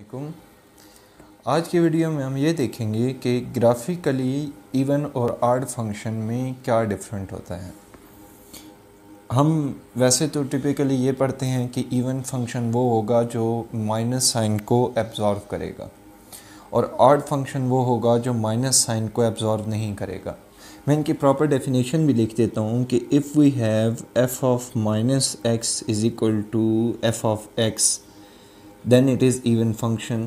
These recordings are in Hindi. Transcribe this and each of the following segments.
वालेकुम। आज की वीडियो में हम ये देखेंगे कि ग्राफिकली इवन और ऑड फंक्शन में क्या डिफरेंट होता है। हम वैसे तो टिपिकली ये पढ़ते हैं कि इवन फंक्शन वो होगा जो माइनस साइन को एब्जॉर्व करेगा और ऑड फंक्शन वो होगा जो माइनस साइन को एब्जॉर्व नहीं करेगा। मैं इनकी प्रॉपर डेफिनेशन भी लिख देता हूँ कि if we have F of minus X is equal to F of X then it is even function,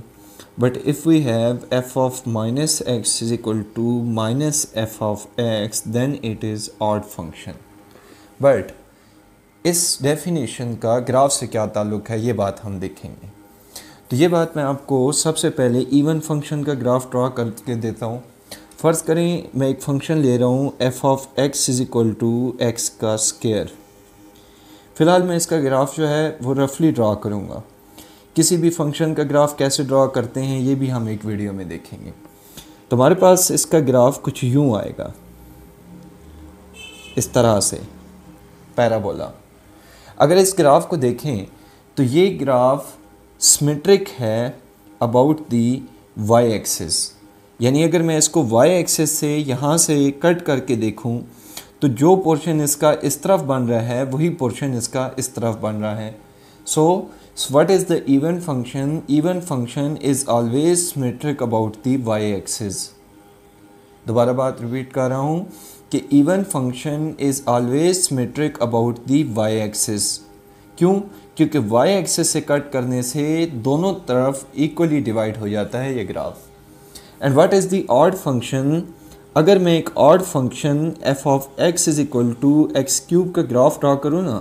but if we have f of minus x is equal to minus f of x then it is odd function। but इस डेफिनेशन का ग्राफ से क्या ताल्लुक है ये बात हम देखेंगे। तो ये बात मैं आपको सबसे पहले इवन फंक्शन का ग्राफ ड्रा करके देता हूँ। फ़र्ज़ करें मैं एक फंक्शन ले रहा हूँ f of x is equal to x का स्क्वायर। फ़िलहाल मैं इसका ग्राफ जो है वो रफली ड्रा करूँगा। किसी भी फंक्शन का ग्राफ कैसे ड्रा करते हैं ये भी हम एक वीडियो में देखेंगे। तो हमारे पास इसका ग्राफ कुछ यूँ आएगा, इस तरह से पैराबोला। अगर इस ग्राफ को देखें तो ये ग्राफ सिमेट्रिक है अबाउट दी वाई एक्सिस, यानी अगर मैं इसको वाई एक्सिस से यहाँ से कट करके देखूँ तो जो पोर्शन इसका इस तरफ बन रहा है वही पोर्शन इसका इस तरफ बन रहा है। So what is the even function? Even function is always symmetric about the y-axis। दोबारा बात रिपीट कर रहा हूँ कि even function is always symmetric about the y-axis। क्यों? क्योंकि y-axis से कट करने से दोनों तरफ equally डिवाइड हो जाता है ये graph. And what is the odd function? अगर मैं एक odd function f of x is equal to x cube का ग्राफ ड्रा करूँ ना,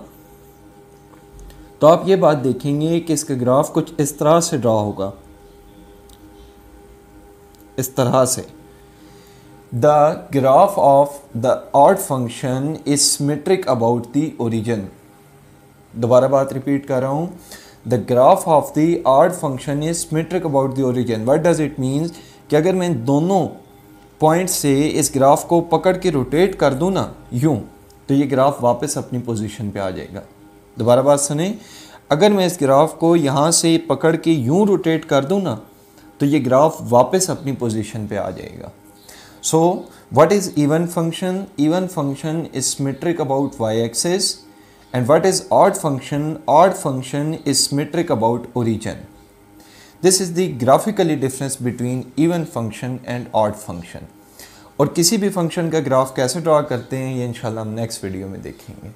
तो आप ये बात देखेंगे कि इसका ग्राफ कुछ इस तरह से ड्रा होगा, इस तरह से। The graph of the odd function is symmetric about the origin. दोबारा बात रिपीट कर रहा हूँ, the graph of the odd function is symmetric about the origin. What does it means कि अगर मैं दोनों पॉइंट से इस ग्राफ को पकड़ के रोटेट कर दूँ ना यूँ, तो ये ग्राफ वापस अपनी पोजीशन पे आ जाएगा। दोबारा बात सुने, अगर मैं इस ग्राफ को यहाँ से पकड़ के यूँ रोटेट कर दूँ ना तो ये ग्राफ वापस अपनी पोजीशन पे आ जाएगा। So what is even function? Even function is symmetric about Y axis. And what is odd function? Odd function is symmetric about origin. This is the graphically difference between even function and odd function. और किसी भी फंक्शन का ग्राफ कैसे ड्रा करते हैं ये इंशाल्लाह हम नेक्स्ट वीडियो में देखेंगे।